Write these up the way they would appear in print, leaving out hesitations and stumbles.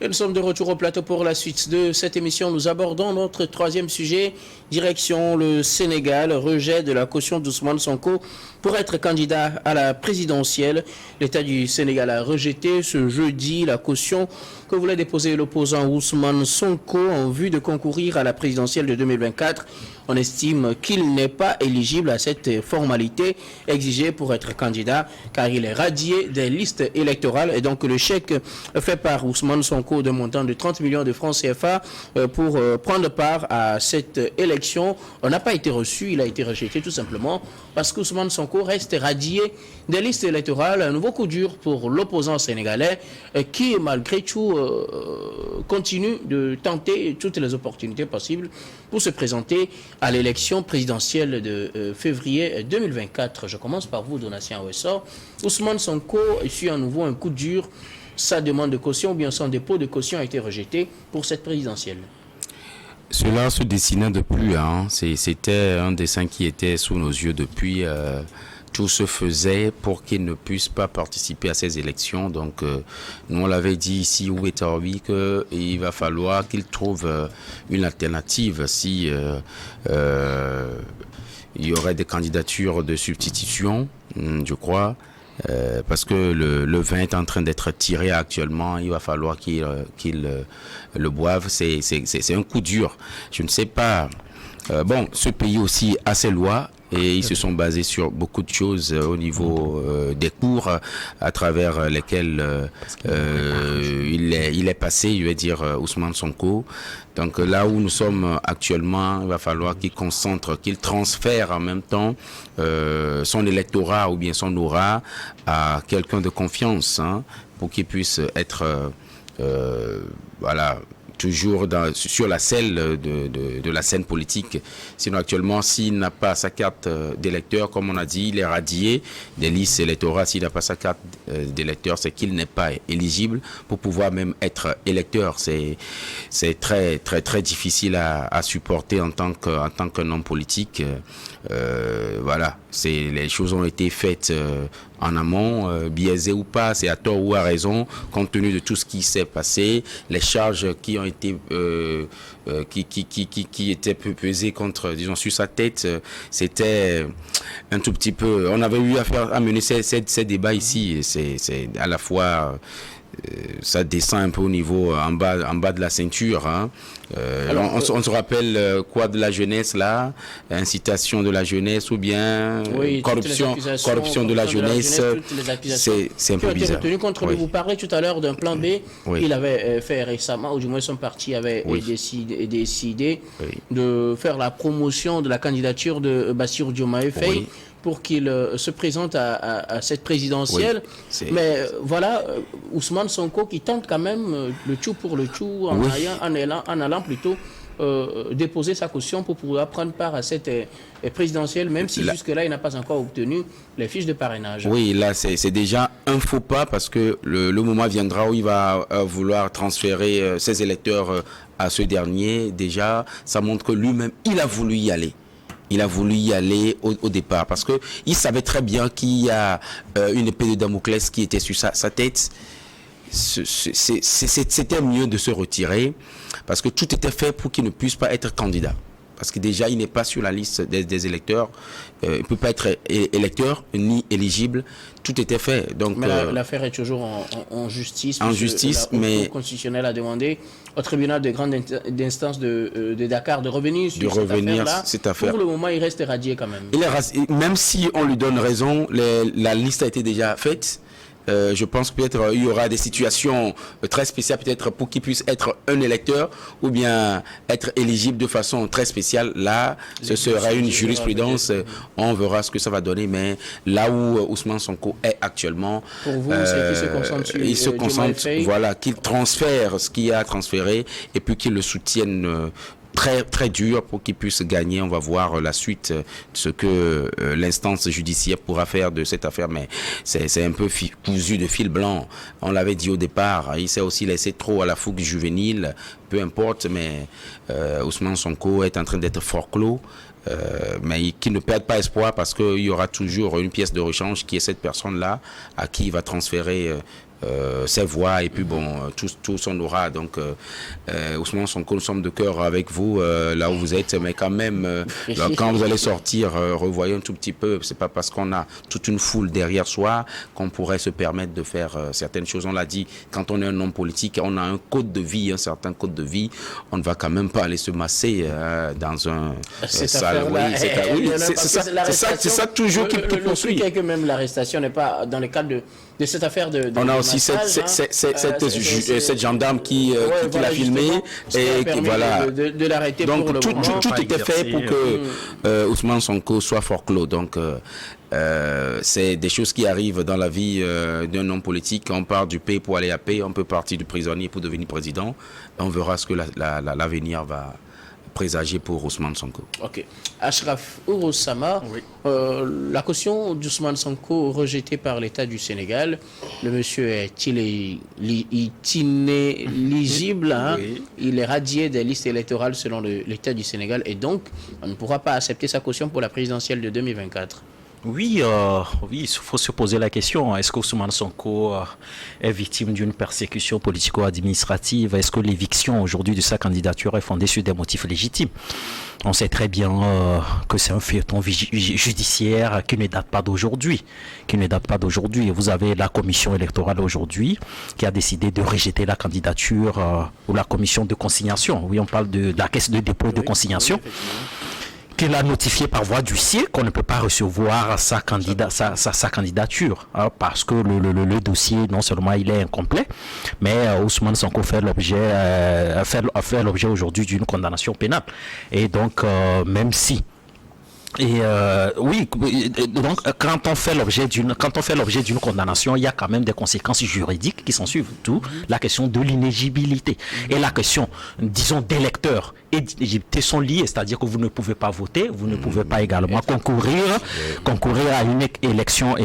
Et nous sommes de retour au plateau pour la suite de cette émission. Nous abordons notre troisième sujet, direction le Sénégal, rejet de la caution d'Ousmane Sonko pour être candidat à la présidentielle. L'État du Sénégal a rejeté ce jeudi la caution que voulait déposer l'opposant Ousmane Sonko en vue de concourir à la présidentielle de 2024. On estime qu'il n'est pas éligible à cette formalité exigée pour être candidat car il est radié des listes électorales et donc le chèque fait par Ousmane Sonko de montant de 30 millions de francs CFA pour prendre part à cette élection n'a pas été reçu, il a été rejeté tout simplement parce qu'Ousmane Sonko reste radié des listes électorales. Un nouveau coup dur pour l'opposant sénégalais qui malgré tout continue de tenter toutes les opportunités possibles pour se présenter à l'élection présidentielle de février 2024. Je commence par vous, Donatien Ouessor. Ousmane Sonko suit à nouveau un coup dur. Sa demande de caution ou bien son dépôt de caution a été rejeté pour cette présidentielle. Cela se dessinait depuis, c'était un dessin qui était sous nos yeux depuis. Tout se faisait pour qu'il ne puisse pas participer à ces élections. Donc, nous, on l'avait dit ici, où est Orbi, qu'il va falloir qu'il trouve une alternative si il y aurait des candidatures de substitution, je crois. Parce que le vin est en train d'être tiré actuellement, il va falloir qu'il le boive. C'est un coup dur. Je ne sais pas. Bon, ce pays aussi a ses lois et ils se sont basés sur beaucoup de choses au niveau des cours à travers lesquels il est passé, je vais dire, Ousmane Sonko. Donc là où nous sommes actuellement, il va falloir qu'il concentre, qu'il transfère en même temps son électorat ou bien son aura à quelqu'un de confiance pour qu'il puisse être toujours sur la selle de la scène politique. Sinon actuellement, s'il n'a pas sa carte d'électeur, comme on a dit, il est radié des listes électorales. S'il n'a pas sa carte d'électeur, c'est qu'il n'est pas éligible pour pouvoir même être électeur. C'est très très très difficile à supporter en tant qu'un homme politique. Voilà, les choses ont été faites en amont, biaisé ou pas, c'est à tort ou à raison, compte tenu de tout ce qui s'est passé, les charges qui ont été qui étaient pesées contre, disons, sur sa tête, c'était un tout petit peu. On avait eu à mener ces débats ici. C'est à la fois ça descend un peu au niveau en bas de la ceinture. On se rappelle quoi de la jeunesse là, incitation de la jeunesse ou bien corruption de la jeunesse. C'est un peu bizarre. Contre lui. Vous parlez tout à l'heure d'un plan B qu'il avait fait récemment, ou du moins son parti avait décidé de faire la promotion de la candidature de Bassirou Diomaye Faye. Pour qu'il se présente à cette présidentielle. Mais voilà, Ousmane Sonko qui tente quand même le tout pour le tout en allant plutôt déposer sa caution pour pouvoir prendre part à cette présidentielle, même si jusque-là, il n'a pas encore obtenu les fiches de parrainage. Oui, là, c'est déjà un faux pas parce que le moment viendra où il va vouloir transférer ses électeurs à ce dernier. Déjà, ça montre que lui-même, il a voulu y aller. Il a voulu y aller au départ parce que il savait très bien qu'il y a une épée de Damoclès qui était sur sa tête. C'était mieux de se retirer parce que tout était fait pour qu'il ne puisse pas être candidat. Parce que déjà, il n'est pas sur la liste des électeurs. Il ne peut pas être électeur ni éligible. Tout était fait. Donc, mais l'affaire est toujours en justice. En justice, mais... La Cour constitutionnelle a demandé au tribunal de grande instance de Dakar de revenir sur cette affaire-là. Pour le moment, il reste radié quand même. Même si on lui donne raison, la liste a été déjà faite. Je pense peut-être il y aura des situations très spéciales peut-être pour qu'il puisse être un électeur ou bien être éligible de façon très spéciale. Là, ce sera une jurisprudence. On verra ce que ça va donner. Mais là où Ousmane Sonko est actuellement, pour vous, c'est qu'il se concentre voilà, qu'il transfère ce qu'il a transféré et puis qu'il le soutienne très très dur pour qu'il puisse gagner. On va voir la suite de ce que l'instance judiciaire pourra faire de cette affaire, mais c'est un peu cousu de fil blanc. On l'avait dit au départ, il s'est aussi laissé trop à la fougue juvénile, peu importe, mais Ousmane Sonko est en train d'être forclos. Mais qui ne perdent pas espoir parce qu'il y aura toujours une pièce de rechange qui est cette personne-là à qui il va transférer ses voix et puis bon, tout son aura. Donc, Ousmane Sonko, nous sommes de cœur avec vous là où vous êtes, mais quand même, quand vous allez sortir, revoyez un tout petit peu. C'est pas parce qu'on a toute une foule derrière soi qu'on pourrait se permettre de faire certaines choses. On l'a dit, quand on est un homme politique, on a un code de vie, un certain code de vie. On ne va quand même pas aller se masser dans un salle. C'est ça toujours qui poursuit. Que même l'arrestation n'est pas dans le cadre de cette affaire de on a aussi cette gendarme qui l'a filmé et qui voilà de l'arrêter. Donc pour tout était fait pour que Ousmane Sonko soit forclos. Donc c'est des choses qui arrivent dans la vie d'un homme politique. On part du P pour aller à P, on peut partir du prisonnier pour devenir président. On verra ce que l'avenir va présager pour Ousmane Sonko. Ok. Ashraf Ourosama, oui. La caution d'Ousmane Sonko rejetée par l'État du Sénégal, le monsieur est inéligible, hein? Oui. Il est radié des listes électorales selon l'État du Sénégal et donc on ne pourra pas accepter sa caution pour la présidentielle de 2024. Oui, il faut se poser la question. Est-ce que Ousmane Sonko est victime d'une persécution politico-administrative? Est-ce que l'éviction aujourd'hui de sa candidature est fondée sur des motifs légitimes? On sait très bien que c'est un feuilleton judiciaire qui ne date pas d'aujourd'hui. Vous avez la commission électorale aujourd'hui qui a décidé de rejeter la candidature ou la commission de consignation. Oui, on parle de la caisse de dépôt et de consignation. Oui, qu'il a notifié par voie d'huissier qu'on ne peut pas recevoir sa candidature parce que le dossier, non seulement il est incomplet, mais Ousmane Sonko fait l'objet aujourd'hui d'une condamnation pénale. Et donc, même si donc quand on fait l'objet d'une condamnation, il y a quand même des conséquences juridiques qui s'en suivent, tout la question de l'inéligibilité et la question, disons, d'électeurs et d'éligibilité sont liées, c'est-à-dire que vous ne pouvez pas voter, vous ne pouvez pas également concourir à une élection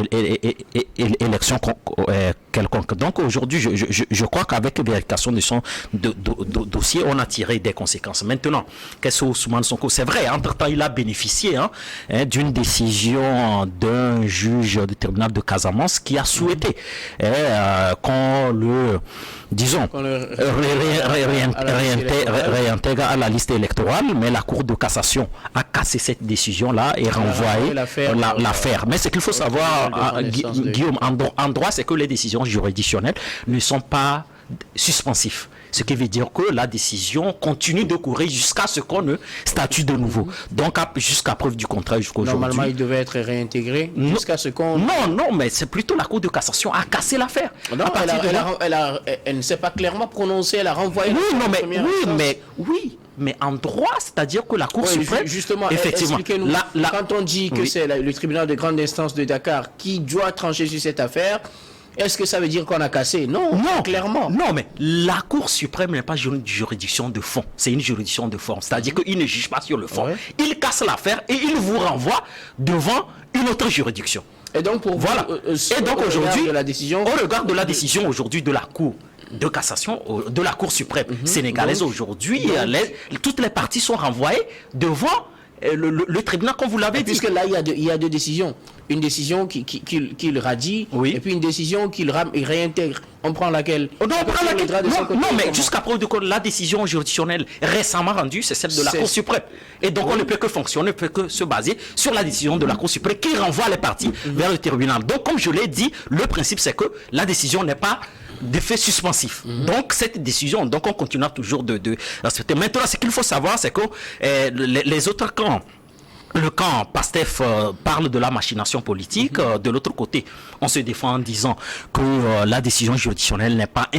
quelconque. Donc aujourd'hui, je crois qu'avec vérification de son dossier, on a tiré des conséquences. Maintenant, qu'est-ce que Ousmane Sonko? C'est vrai, entre-temps, il a bénéficié d'une décision d'un juge du tribunal de Casamance qui a souhaité qu'on le réintègre à la liste électorale, mais la Cour de cassation a cassé cette décision-là et renvoyé l'affaire. Mais ce qu'il faut savoir, Guillaume, en droit, c'est que les décisions juridictionnelles ne sont pas suspensives. Ce qui veut dire que la décision continue de courir jusqu'à ce qu'on ne statue de nouveau. Donc, jusqu'à preuve du contraire, jusqu'à aujourd'hui. Normalement, il devait être réintégré jusqu'à ce qu'on... Non, mais c'est plutôt la Cour de cassation a cassé l'affaire. Non, elle ne s'est pas clairement prononcée, elle a renvoyé... Mais en droit, c'est-à-dire que la Cour suprême... Justement, effectivement, expliquez-nous, quand on dit que c'est le tribunal de grande instance de Dakar qui doit trancher sur cette affaire... Est-ce que ça veut dire qu'on a cassé? Non, clairement. Non, mais la Cour suprême n'est pas une juridiction de fond. C'est une juridiction de forme. C'est-à-dire qu'il ne juge pas sur le fond. Ouais. Il casse l'affaire et il vous renvoie devant une autre juridiction. Et donc, pour voilà. Et donc aujourd'hui, au regard de la décision aujourd'hui de la Cour de cassation, de la Cour suprême sénégalaise aujourd'hui, toutes les parties sont renvoyées devant le tribunal, comme vous l'avez dit. Puisque là, il y a deux décisions. Une décision qu'il radie, et puis une décision qu'il réintègre. On prend laquelle? Non, mais jusqu'à preuve de quoi la décision juridictionnelle récemment rendue, c'est celle de la Cour suprême. Et donc, on ne peut que fonctionner, ne peut que se baser sur la décision de la Cour suprême qui renvoie les parties vers le tribunal. Donc, comme je l'ai dit, le principe, c'est que la décision n'est pas d'effet suspensif. Donc, cette décision, donc on continuera toujours de respecter. Maintenant, ce qu'il faut savoir, c'est que les autres camps, le camp PASTEF parle de la machination politique. De l'autre côté, on se défend en disant que la décision juridictionnelle n'est pas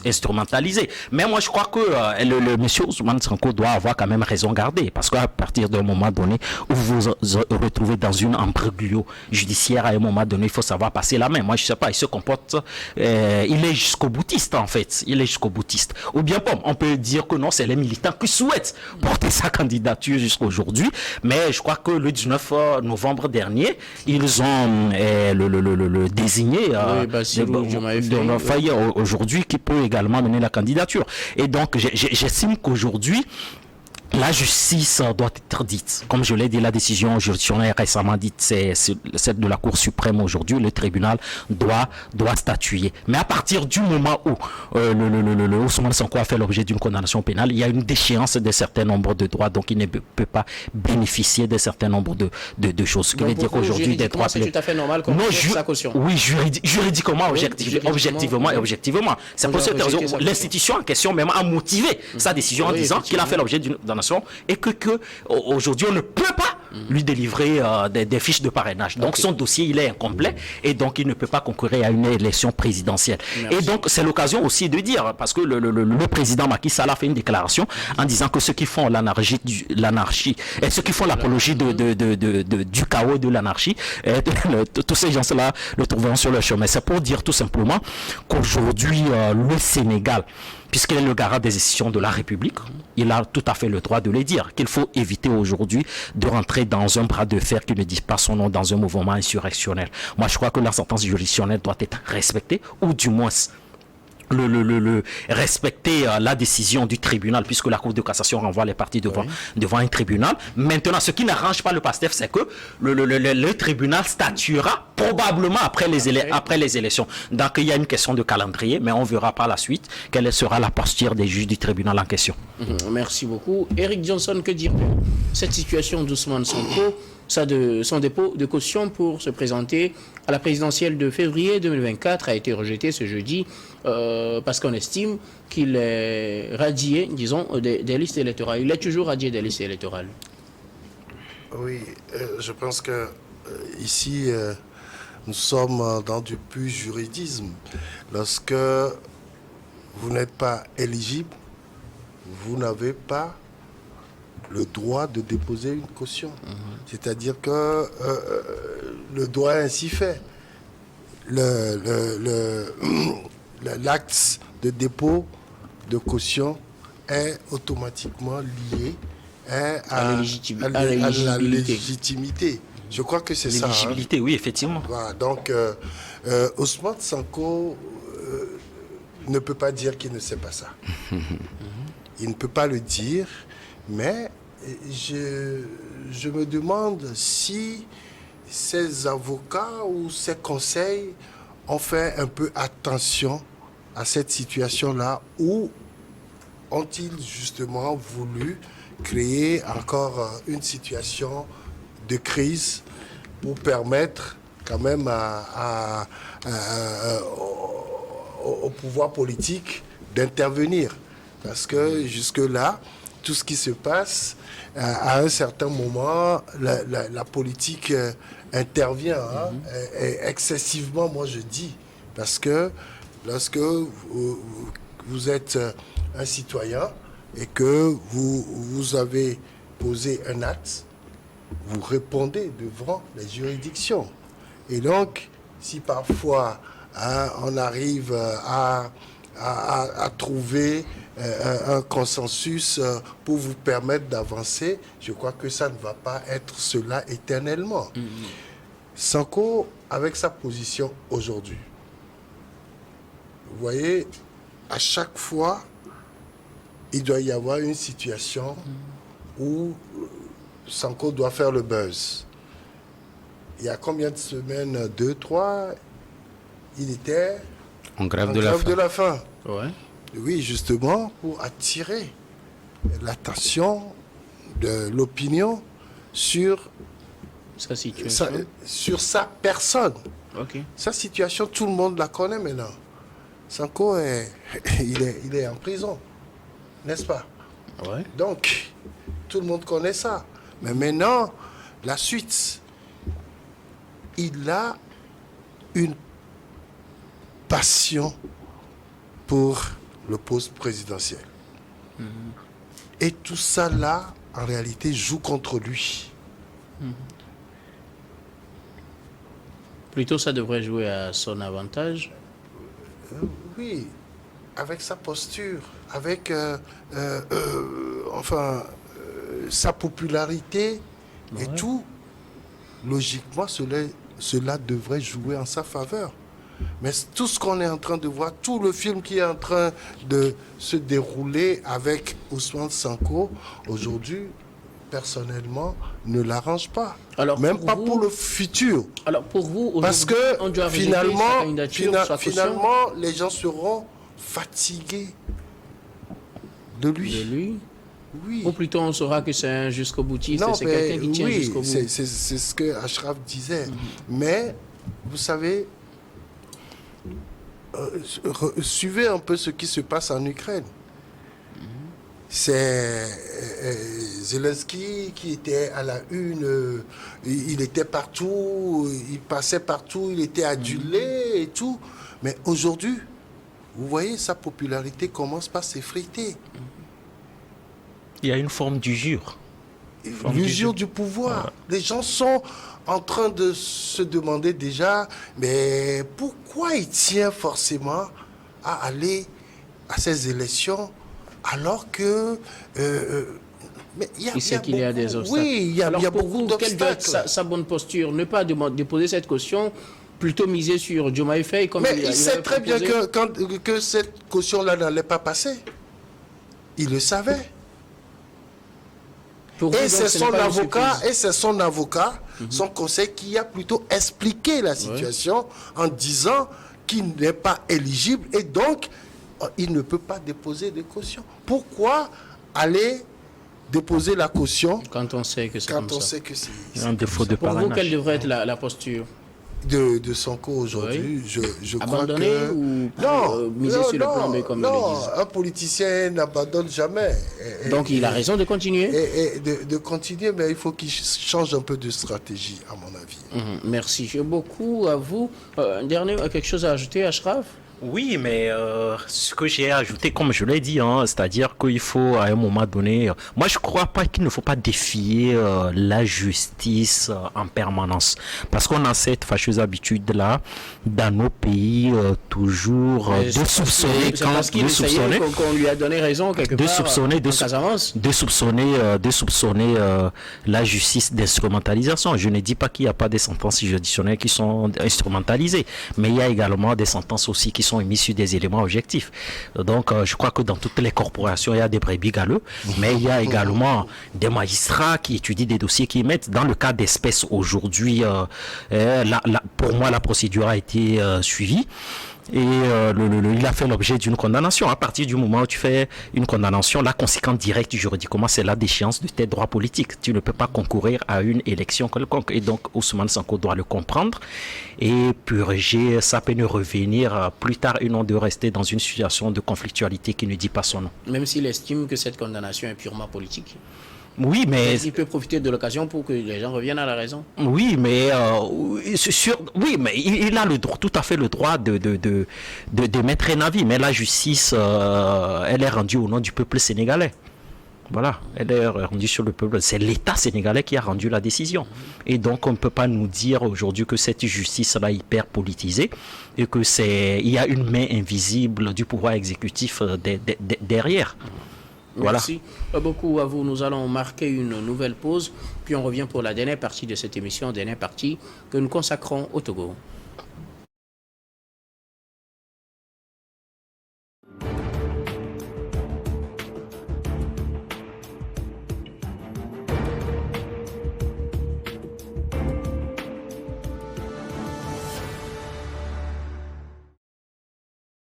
instrumentalisée. Mais moi, je crois que le monsieur Ousmane Sonko doit avoir quand même raison gardée. Parce qu'à partir d'un moment donné où vous vous retrouvez dans une imbroglio judiciaire, à un moment donné, il faut savoir passer la main. Moi, je ne sais pas, il se comporte... il est jusqu'au boutiste, en fait. Il est jusqu'au boutiste. Ou bien, on peut dire que non, c'est les militants qui souhaitent porter sa candidature jusqu'à aujourd'hui. Mais je crois que le 19 novembre dernier, ils ont le désigné aujourd'hui qui peut également mener la candidature. Et donc, j'estime qu'aujourd'hui, la justice doit être dite. Comme je l'ai dit, la décision juridictionnelle récemment dite, c'est celle de la Cour suprême aujourd'hui. Le tribunal doit statuer. Mais à partir du moment où le Ousmane Sonko a fait l'objet d'une condamnation pénale, il y a une déchéance de certains nombres de droits, donc il ne peut pas bénéficier de certains nombres de choses. Ce qui veut dire qu'aujourd'hui, des droits... C'est tout à fait normal qu'on refuse sa caution. Oui, juridiquement, objectivement. C'est pour cette raison l'institution en question même a motivé sa décision en disant qu'il a fait l'objet d'une condamnation et que aujourd'hui on ne peut pas lui délivrer des fiches de parrainage. Donc son dossier il est incomplet et donc il ne peut pas concourir à une élection présidentielle. Et donc c'est l'occasion aussi de dire, parce que le président Macky Sall a fait une déclaration en disant que ceux qui font l'anarchie et ceux qui font l'apologie du chaos et de l'anarchie, tous ces gens-là le trouveront sur le chemin. C'est pour dire tout simplement qu'aujourd'hui le Sénégal, puisqu'il est le garant des décisions de la République, il a tout à fait le droit de le dire, qu'il faut éviter aujourd'hui de rentrer dans un bras de fer qui ne dit pas son nom, dans un mouvement insurrectionnel. Moi, je crois que la sentence juridictionnelle doit être respectée, ou du moins respecter la décision du tribunal, puisque la Cour de cassation renvoie les parties devant un tribunal. Maintenant, ce qui n'arrange pas le PASTEF, c'est que le tribunal statuera probablement après les élections. Donc il y a une question de calendrier, mais on verra par la suite quelle sera la posture des juges du tribunal en question. Merci beaucoup. Eric Johnson, que dire de cette situation d'Ousmane Sonko, son dépôt de caution pour se présenter à la présidentielle de février 2024 a été rejeté ce jeudi parce qu'on estime qu'il est radié, disons, des listes électorales. Il est toujours radié des listes électorales. Oui, je pense que ici, nous sommes dans du pur juridisme. Lorsque vous n'êtes pas éligible, vous n'avez pas le droit de déposer une caution. C'est-à-dire que le droit est ainsi fait. L'acte de dépôt de caution est automatiquement lié à la légitimité. Je crois que c'est ça. L'éligibilité, oui, effectivement. Voilà, donc, Ousmane Sonko ne peut pas dire qu'il ne sait pas ça. Il ne peut pas le dire, mais je me demande si ses avocats ou ses conseils ont fait un peu attention à cette situation-là, ou ont-ils justement voulu créer encore une situation de crise pour permettre quand même au pouvoir politique d'intervenir. Parce que jusque-là, tout ce qui se passe, à un certain moment, la politique intervient, excessivement, moi je dis. Parce que lorsque vous êtes un citoyen et que vous avez posé un acte, vous répondez devant les juridictions. Et donc, si parfois on arrive à trouver un consensus pour vous permettre d'avancer, je crois que ça ne va pas être cela éternellement. Sonko, avec sa position aujourd'hui, vous voyez, à chaque fois, il doit y avoir une situation où Sonko doit faire le buzz. Il y a combien de semaines? 2, 3, il était en grève de la faim. Ouais. Oui, justement, pour attirer l'attention de l'opinion sur sa situation. Sur sa personne. Okay. Sa situation, tout le monde la connaît maintenant. Sonko, il est en prison, n'est-ce pas? Ouais. Donc, tout le monde connaît ça. Mais maintenant, la suite, il a une passion pour le poste présidentiel. Et tout ça là, en réalité, joue contre lui. Plutôt, ça devrait jouer à son avantage. Oui, avec sa posture, avec sa popularité et tout, logiquement, cela devrait jouer en sa faveur. Mais tout ce qu'on est en train de voir, tout le film qui est en train de se dérouler avec Ousmane Sonko, aujourd'hui, personnellement, ne l'arrange pas. Alors, même pour pas vous- pour le futur. Alors pour vous, Parce aujourd'hui, que on doit rejeter sa candidature, sa caution finalement, les gens seront fatigués de lui. de lui. Oui. Ou plutôt on saura que c'est un jusqu'au boutiste, Non, c'est mais quelqu'un qui tient oui, jusqu'au bout. c'est ce que Ashraf disait. Mais, vous savez, suivez un peu ce qui se passe en Ukraine. C'est Zelensky qui était à la une, il était partout, il passait partout, il était adulé et tout. Mais aujourd'hui, vous voyez, sa popularité commence par s'effriter. Il y a une forme d'usure. L'usure du pouvoir. Les gens sont en train de se demander déjà, mais pourquoi il tient forcément à aller à ces élections alors que... mais Il sait qu'il y a des obstacles. Oui, il y a Alors pour beaucoup vous, quelle doit être d'obstacles. sa bonne posture? Ne pas déposer cette caution, plutôt miser sur Diomaye Faye comme Mais il il sait avait très bien proposé. que cette caution-là n'allait pas passer. Il le savait. Pour vous, Et donc, c'est ce n'est son pas une avocat, surprise. son conseil qui a plutôt expliqué la situation en disant qu'il n'est pas éligible et donc il ne peut pas déposer de caution. Pourquoi aller déposer la caution Quand on sait que c'est quand comme on ça. sait que c'est Un défaut de Pour vous, parrainage. quelle devrait être la posture? de Sonko aujourd'hui? Je crois Abandonner que... ou Non, miser sur le plan B comme ils le non, disent? un politicien n'abandonne jamais. Donc il a raison de continuer. Et de continuer, mais il faut qu'il change un peu de stratégie, à mon avis. Merci beaucoup à vous. Un dernier, quelque chose à ajouter, Ashraf? Oui, mais ce que j'ai ajouté, comme je l'ai dit, c'est-à-dire qu'il faut à un moment donné... moi, je ne crois pas qu'il ne faut pas défier la justice en permanence. Parce qu'on a cette fâcheuse habitude-là, dans nos pays, toujours de soupçonner... C'est parce qu'il essayait qu'on lui a donné raison quelque part en Casamance. De soupçonner la justice d'instrumentalisation. Je ne dis pas qu'il n'y a pas des sentences juridictionnelles qui sont instrumentalisées, mais il y a également des sentences aussi qui sont émises sur des éléments objectifs. Donc, je crois que dans toutes les corporations, il y a des brebis galeux, mais il y a également des magistrats qui étudient des dossiers qui émettent. Dans le cas d'espèces aujourd'hui, pour moi, la procédure a été suivie. Et il a fait l'objet d'une condamnation. À partir du moment où tu fais une condamnation, la conséquence directe juridiquement, c'est la déchéance de tes droits politiques. Tu ne peux pas concourir à une élection quelconque. Et donc, Ousmane Sonko doit le comprendre et purger sa peine, revenir plus tard et non de rester dans une situation de conflictualité qui ne dit pas son nom. Même s'il estime que cette condamnation est purement politique. Oui, mais il peut profiter de l'occasion pour que les gens reviennent à la raison. Oui, mais il a le droit, tout à fait le droit de mettre un avis. Mais la justice, elle est rendue au nom du peuple sénégalais. Voilà, elle est rendue sur le peuple. C'est l'État sénégalais qui a rendu la décision. Et donc, on ne peut pas nous dire aujourd'hui que cette justice-là est hyper politisée et il y a une main invisible du pouvoir exécutif derrière. Voilà. Merci beaucoup à vous. Nous allons marquer une nouvelle pause, puis on revient pour la dernière partie de cette émission, dernière partie que nous consacrons au Togo.